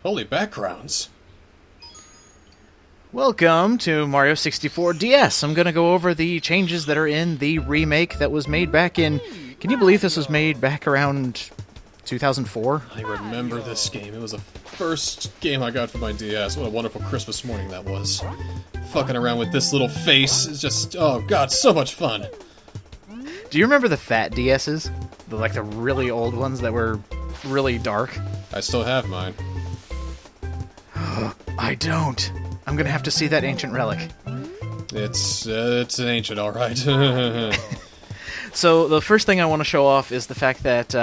Holy backgrounds. Welcome to Mario 64 DS. I'm going to go over the changes that are in the remake that was made back in... Can you believe this was made back around 2004? I remember this game. It was the first game I got for my DS. What a wonderful Christmas morning that was. Fucking around with this little face is just... Oh god, so much fun. Do you remember the fat DSs? The really old ones that were really dark? I still have mine. I don't. I'm gonna have to see that ancient relic. It's an ancient, alright. So, the first thing I want to show off is the fact that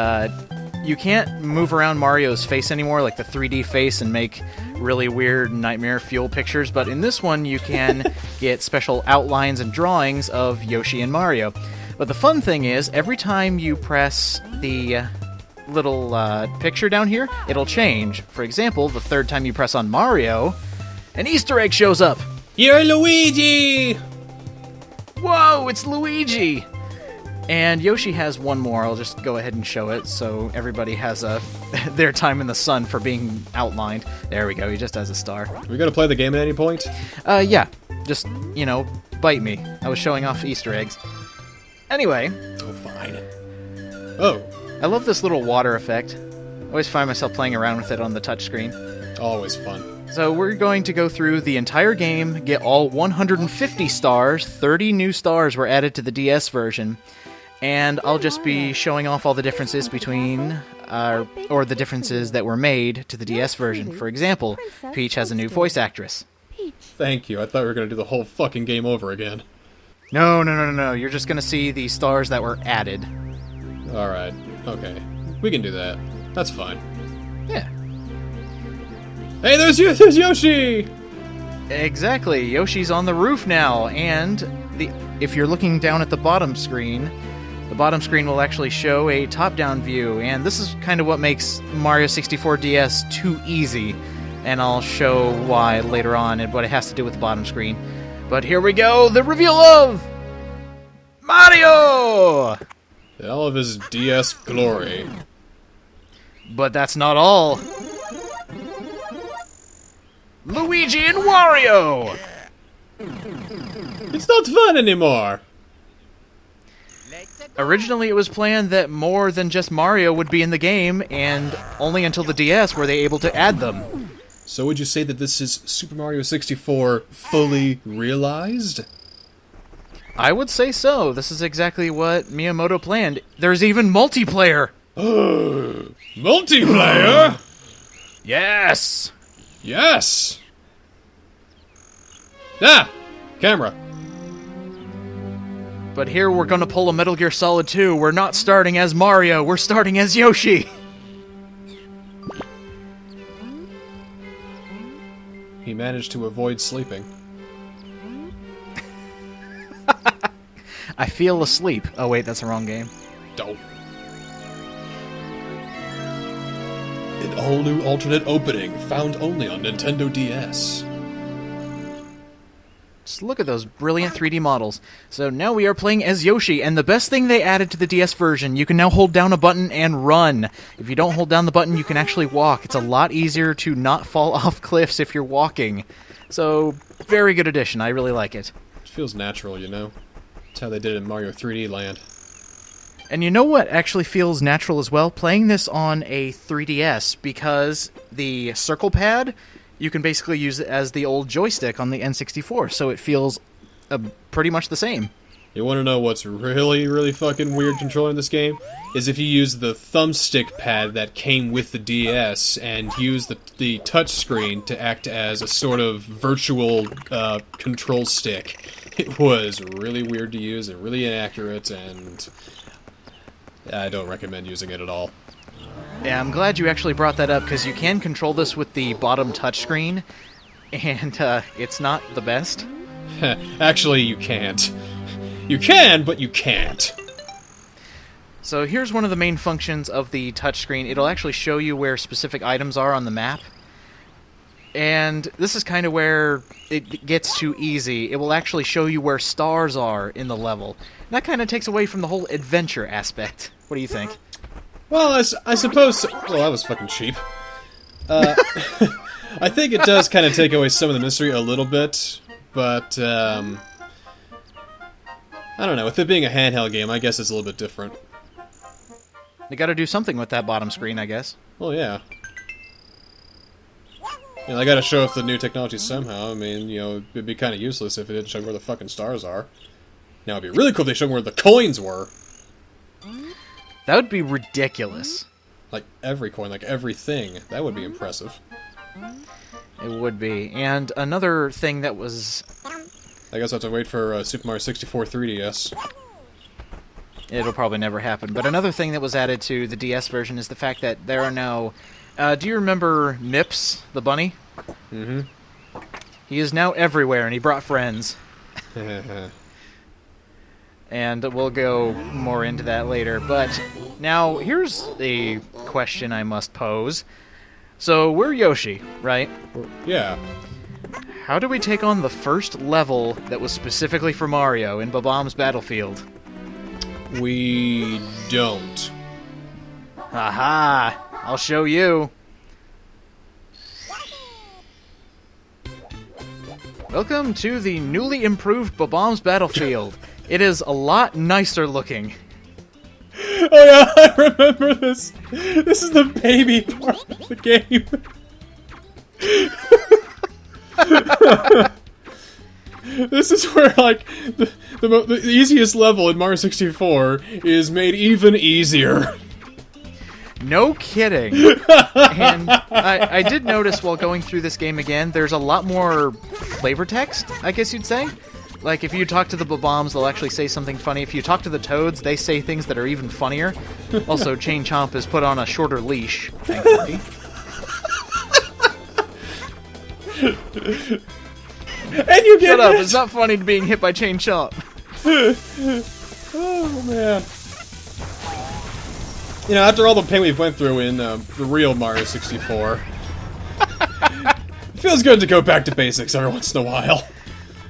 you can't move around Mario's face anymore, like the 3D face, and make really weird nightmare fuel pictures, but in this one you can get special outlines and drawings of Yoshi and Mario. But the fun thing is, every time you press the little picture down here, it'll change. For example, the third time you press on Mario, an Easter egg shows up! You're Luigi! Whoa, it's Luigi! And Yoshi has one more. I'll just go ahead and show it so everybody has their time in the sun for being outlined. There we go, he just has a star. We gonna play the game at any point? Yeah. Just, bite me. I was showing off Easter eggs. Anyway. Oh, fine. Oh. I love this little water effect. I always find myself playing around with it on the touchscreen. Always fun. So we're going to go through the entire game, get all 150 stars. 30 new stars were added to the DS version. And I'll just be showing off all the differences between, or the differences that were made to the DS version. For example, Peach has a new voice actress. Thank you. I thought we were gonna do the whole fucking game over again. No. You're just going to see the stars that were added. Alright. Okay. We can do that. That's fine. Yeah. Hey, there's Yoshi! Exactly. Yoshi's on the roof now, and if you're looking down at the bottom screen will actually show a top-down view, and this is kind of what makes Mario 64 DS too easy, and I'll show why later on and what it has to do with the bottom screen. But here we go, the reveal of Mario! In all of his DS glory. But that's not all. Luigi and Wario! It's not fun anymore! Originally, it was planned that more than just Mario would be in the game, and only until the DS were they able to add them. So would you say that this is Super Mario 64 fully realized? I would say so. This is exactly what Miyamoto planned. There's even multiplayer! Multiplayer? Yes! Yes! Ah! Camera. But here we're gonna pull a Metal Gear Solid 2. We're not starting as Mario, we're starting as Yoshi! He managed to avoid sleeping. I feel asleep. Oh wait, that's the wrong game. Don't. An all-new alternate opening, found only on Nintendo DS. Just look at those brilliant 3D models. So now we are playing as Yoshi, and the best thing they added to the DS version, you can now hold down a button and run. If you don't hold down the button, you can actually walk. It's a lot easier to not fall off cliffs if you're walking. So, very good addition. I really like it. It feels natural, you know? That's how they did it in Mario 3D Land. And you know what actually feels natural as well? Playing this on a 3DS, because the circle pad, you can basically use it as the old joystick on the N64, so it feels pretty much the same. You want to know what's really, really fucking weird controlling this game? Is if you use the thumbstick pad that came with the DS and use the touchscreen to act as a sort of virtual control stick. It was really weird to use and really inaccurate, and I don't recommend using it at all. Yeah, I'm glad you actually brought that up, because you can control this with the bottom touchscreen, and it's not the best. Actually, you can't. You can, but you can't. So here's one of the main functions of the touchscreen. It'll actually show you where specific items are on the map. And this is kind of where it gets too easy. It will actually show you where stars are in the level. And that kind of takes away from the whole adventure aspect. What do you think? Well, I suppose... Well, that was fucking cheap. I think it does kind of take away some of the mystery a little bit, but I don't know. With it being a handheld game, I guess it's a little bit different. They got to do something with that bottom screen, I guess. Well, yeah. You know, I gotta show off the new technology somehow. I mean, you know, it'd be kind of useless if it didn't show where the fucking stars are. Now, it'd be really cool if they showed where the coins were. That would be ridiculous. Like, every coin, like everything. That would be impressive. It would be. And another thing that was... I guess I'll have to wait for Super Mario 64 3DS. It'll probably never happen. But another thing that was added to the DS version is the fact that there are now... do you remember Mips, the bunny? Mm-hmm. He is now everywhere, and he brought friends. And we'll go more into that later. But now, here's a question I must pose. So, we're Yoshi, right? Yeah. How do we take on the first level that was specifically for Mario in bob-ombs Battlefield? We don't. Aha! I'll show you. Welcome to the newly improved bob-ombs Battlefield. It is a lot nicer looking. Oh yeah, I remember this. This is the baby part of the game. This is where, like, the easiest level in Mario 64 is made even easier. No kidding. And I did notice while going through this game again, there's a lot more flavor text, I guess you'd say. Like, if you talk to the bob-ombs, they'll actually say something funny. If you talk to the toads, they say things that are even funnier. Also, Chain Chomp is put on a shorter leash, thankfully. And you get Shut up, it. it's not funny being hit by Chain Chomp. Oh, man. You know, after all the pain we've went through in the real Mario 64, it feels good to go back to basics every once in a while.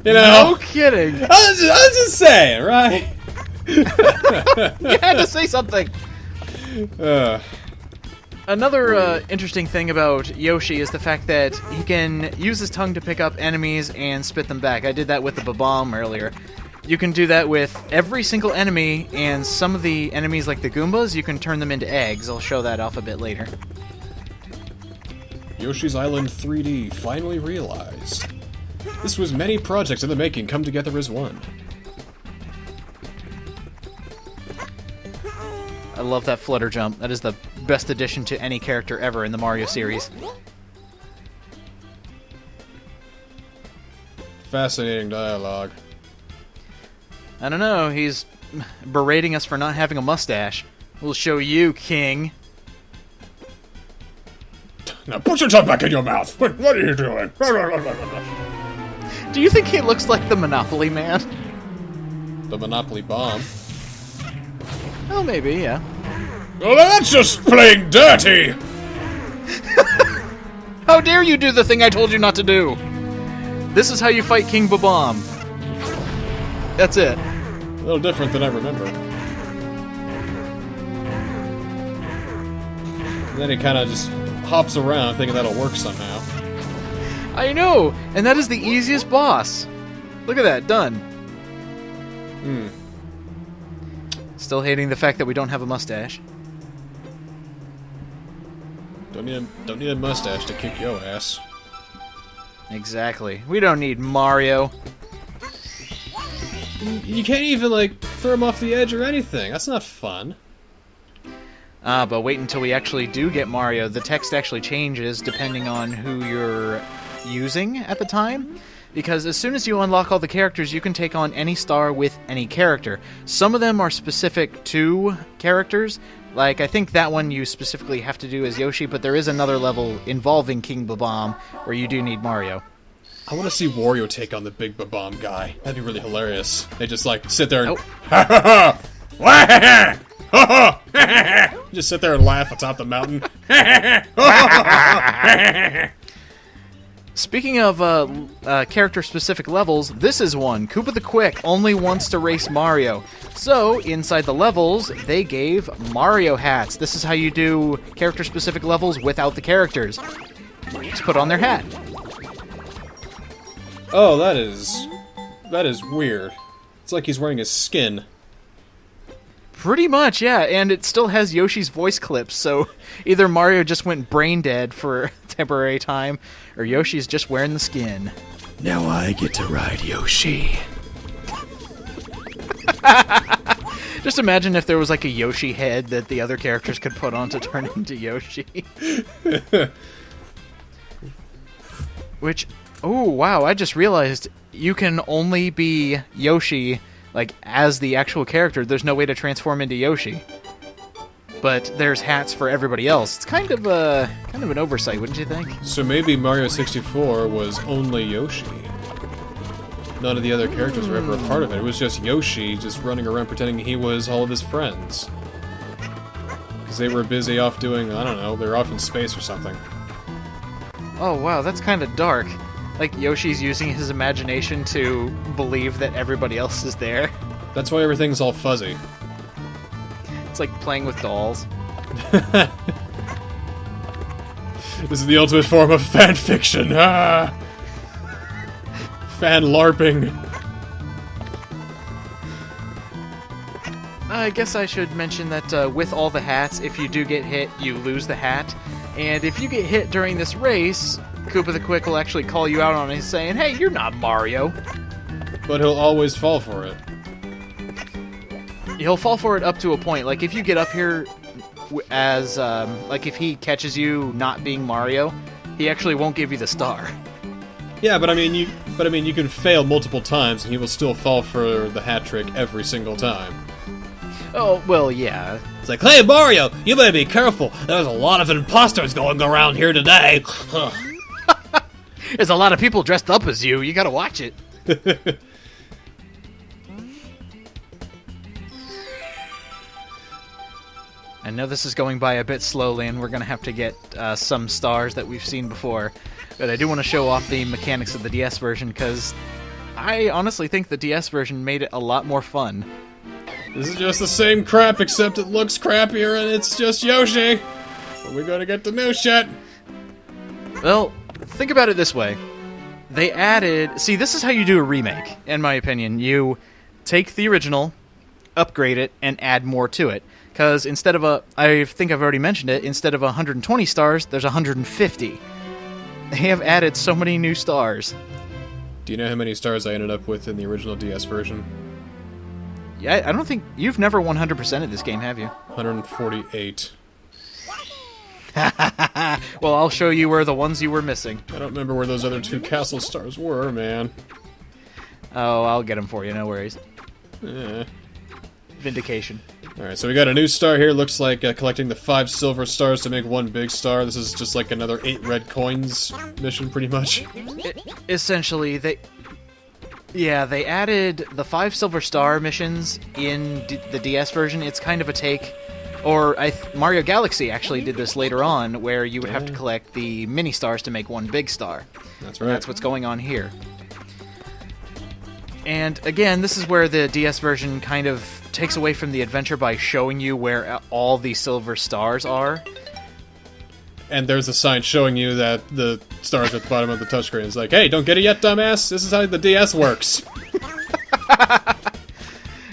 You know? No kidding. I was just saying, right? You had to say something. Another interesting thing about Yoshi is the fact that he can use his tongue to pick up enemies and spit them back. I did that with the bob-omb earlier. You can do that with every single enemy, and some of the enemies, like the Goombas, you can turn them into eggs. I'll show that off a bit later. Yoshi's Island 3D finally realized. This was many projects in the making come together as one. I love that flutter jump. That is the best addition to any character ever in the Mario series. Fascinating dialogue. I don't know, he's berating us for not having a mustache. We'll show you, King. Now put your tongue back in your mouth! What are you doing? Do you think he looks like the Monopoly Man? The Monopoly Bomb. Oh, maybe, yeah. Well, that's just plain dirty! How dare you do the thing I told you not to do? This is how you fight King Bob-omb. That's it. A little different than I remember. And then he kind of just hops around thinking that'll work somehow. I know! And that is the easiest boss. Look at that, done. Still hating the fact that we don't have a mustache. Don't need a mustache to kick your ass. Exactly. We don't need Mario. You can't even, like, throw him off the edge or anything. That's not fun. But wait until we actually do get Mario. The text actually changes depending on who you're using at the time. Because as soon as you unlock all the characters, you can take on any star with any character. Some of them are specific to characters. Like, I think that one you specifically have to do as Yoshi, but there is another level involving King Bob-omb where you do need Mario. I want to see Wario take on the big Bob-omb guy. That'd be really hilarious. They just, like, sit there and... just sit there and laugh atop the mountain. Speaking of character-specific levels, this is one. Koopa the Quick only wants to race Mario. So, inside the levels, they gave Mario hats. This is how you do character-specific levels without the characters. just put on their hat. Oh, that is weird. It's like he's wearing his skin. Pretty much, yeah, and it still has Yoshi's voice clips, so either Mario just went brain dead for a temporary time, or Yoshi's just wearing the skin. Now I get to ride Yoshi. Just imagine if there was like a Yoshi head that the other characters could put on to turn into Yoshi. Which, oh wow, I just realized you can only be Yoshi like as the actual character. There's no way to transform into Yoshi. But there's hats for everybody else. It's kind of an oversight, wouldn't you think? So maybe Mario 64 was only Yoshi. None of the other characters were ever a part of it. It was just Yoshi just running around pretending he was all of his friends. Because they were busy off doing, I don't know, they're off in space or something. Oh wow, that's kind of dark. Like Yoshi's using his imagination to believe that everybody else is there. That's why everything's all fuzzy. It's like playing with dolls. This is the ultimate form of fan fiction. Ah! Fan LARPing. I guess I should mention that with all the hats, if you do get hit, you lose the hat. And if you get hit during this race, Koopa the Quick will actually call you out on it, saying, "Hey, you're not Mario." But he'll always fall for it. He'll fall for it up to a point. Like, if you get up here as, like, if he catches you not being Mario, he actually won't give you the star. Yeah, but I mean, you can fail multiple times, and he will still fall for the hat trick every single time. Oh, well, yeah. It's like, hey, Mario, you better be careful. There's a lot of imposters going around here today. There's a lot of people dressed up as you. You gotta watch it. I know this is going by a bit slowly, and we're going to have to get some stars that we've seen before. But I do want to show off the mechanics of the DS version, because I honestly think the DS version made it a lot more fun. This is just the same crap, except it looks crappier, and it's just Yoshi. But we're going to get the new shit. Well, think about it this way. They added... See, this is how you do a remake, in my opinion. You take the original, upgrade it, and add more to it. Because instead of I think I've already mentioned it, instead of 120 stars, there's 150. They have added so many new stars. Do you know how many stars I ended up with in the original DS version? Yeah, I don't think... You've never 100%ed this game, have you? 148. Well, I'll show you where the ones you were missing. I don't remember where those other 2 castle stars were, man. Oh, I'll get them for you, no worries. Eh. Vindication. Alright, so we got a new star here. Looks like collecting the 5 silver stars to make 1 big star. This is just like another 8 red coins mission, pretty much. Essentially, they added the 5 silver star missions in the DS version. It's kind of a take... Or Mario Galaxy actually did this later on, where you would have to collect the mini stars to make 1 big star. That's right. And that's what's going on here. And again, this is where the DS version kind of takes away from the adventure by showing you where all the silver stars are. And there's a sign showing you that the stars at the bottom of the touchscreen. It's like, hey, don't get it yet, dumbass. This is how the DS works.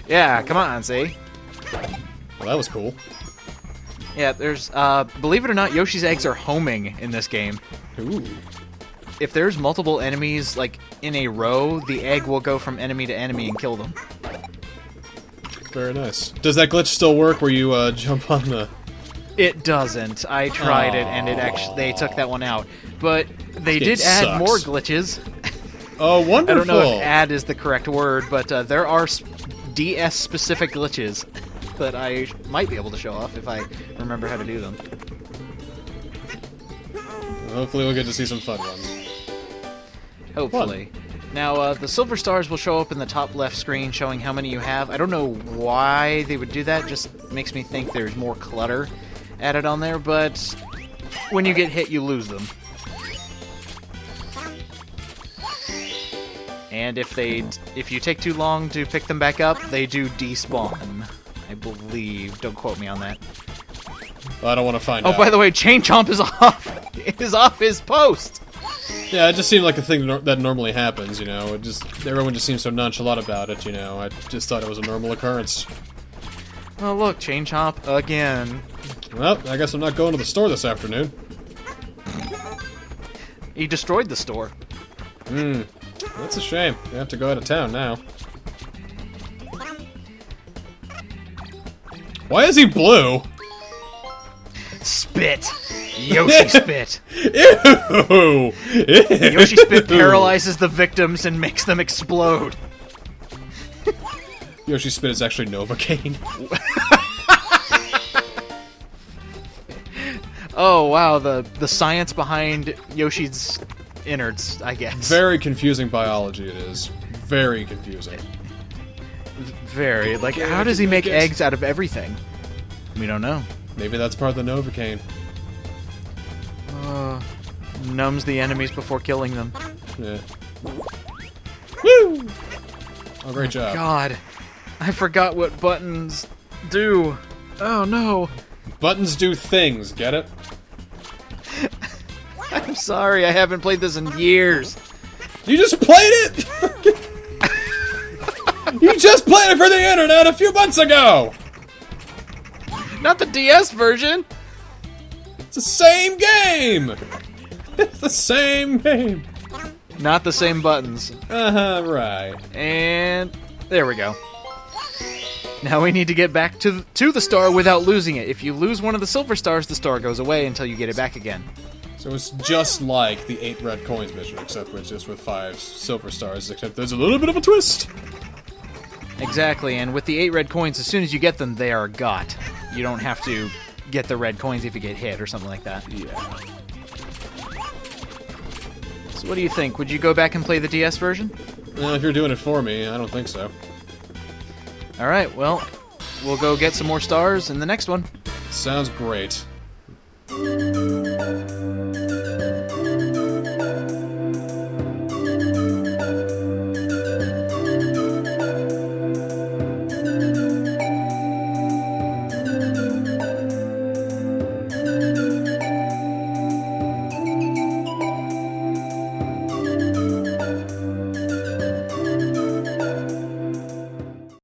Yeah, come on, see? Well, that was cool. Yeah, there's, believe it or not, Yoshi's eggs are homing in this game. Ooh. If there's multiple enemies, like, in a row, the egg will go from enemy to enemy and kill them. Very nice. Does that glitch still work where you, jump on the... It doesn't. I tried it, and they took that one out. But they did add more glitches. Oh, wonderful! I don't know if add is the correct word, but there are DS-specific glitches that I might be able to show off if I remember how to do them. Hopefully we'll get to see some fun ones. Hopefully. Now, the silver stars will show up in the top left screen showing how many you have. I don't know why they would do that, just makes me think there's more clutter added on there, but when you get hit, you lose them. And if you take too long to pick them back up, they do despawn. I believe. Don't quote me on that. Well, I don't want to find out. Oh, by the way, Chain Chomp is off! is off his post. Yeah, it just seemed like a thing that normally happens, you know. Everyone just seems so nonchalant about it, you know. I just thought it was a normal occurrence. Oh, look, chain chomp again. Well, I guess I'm not going to the store this afternoon. He destroyed the store. That's a shame. You have to go out of town now. Why is he blue? Spit. Yoshi spit. Ew! Yoshi spit paralyzes the victims and makes them explode. Yoshi spit is actually Novocaine. Oh wow, the science behind Yoshi's innards, I guess. Very confusing biology it is. Very confusing. Very. Like, how does he make eggs out of everything? We don't know. Maybe that's part of the Novocaine. Numbs the enemies before killing them. Yeah. Woo! Oh, great job. God, I forgot what buttons do. Oh no. Buttons do things, get it? I'm sorry, I haven't played this in years. You just played it! You just played it for the internet a few months ago! Not the DS version. It's the same game! It's the same game! Not the same buttons. Right. And there we go. Now we need to get back to the star without losing it. If you lose one of the silver stars, the star goes away until you get it back again. So it's just like the 8 red coins mission, except it's just with 5 silver stars, except there's a little bit of a twist. Exactly, and with the 8 red coins, as soon as you get them, they are got. You don't have to get the red coins if you get hit or something like that. Yeah. So what do you think? Would you go back and play the DS version? If you're doing it for me, I don't think so. Alright, well, we'll go get some more stars in the next one. Sounds great.